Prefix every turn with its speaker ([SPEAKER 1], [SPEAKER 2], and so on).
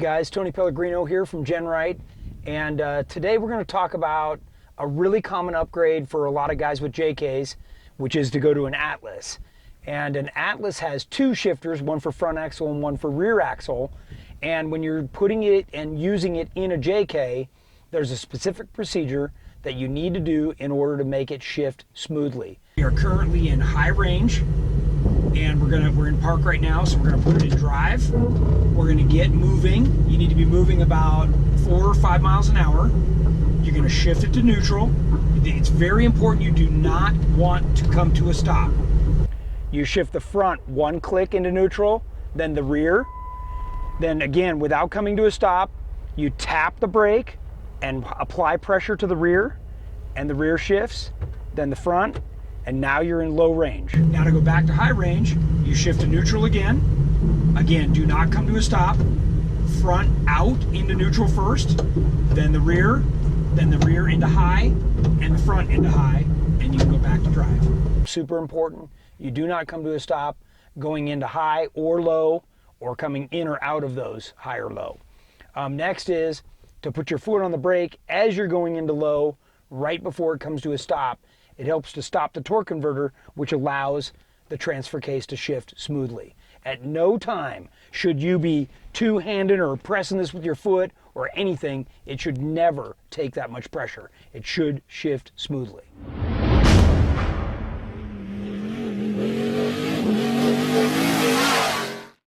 [SPEAKER 1] guys, Tony Pellegrino here from GenRight, and today we're going to talk about a really common upgrade for a lot of guys with JKs, which is to go to an Atlas. And an Atlas has two shifters, one for front axle and one for rear axle, and when you're putting it and using it in a JK, there's a specific procedure that you need to do in order to make it shift smoothly. We are currently in high range, and we're in park right now, so we're gonna put it in drive. We're gonna get moving. You need to be moving about 4 or 5 miles an hour. You're gonna shift it to neutral. It's very important, you do not want to come to a stop. You shift the front 1 click into neutral, then the rear. Then again, without coming to a stop, you tap the brake and apply pressure to the rear, and the rear shifts, then the front, and now you're in low range. Now to go back to high range, you shift to neutral again. Again, do not come to a stop. Front out into neutral first, then the rear into high, and the front into high, and you can go back to drive. Super important, you do not come to a stop going into high or low, or coming in or out of those high or low. Next is to put your foot on the brake as you're going into low, right before it comes to a stop. It helps to stop the torque converter, which allows the transfer case to shift smoothly. At no time should you be two-handed or pressing this with your foot or anything. It should never take that much pressure. It should shift smoothly.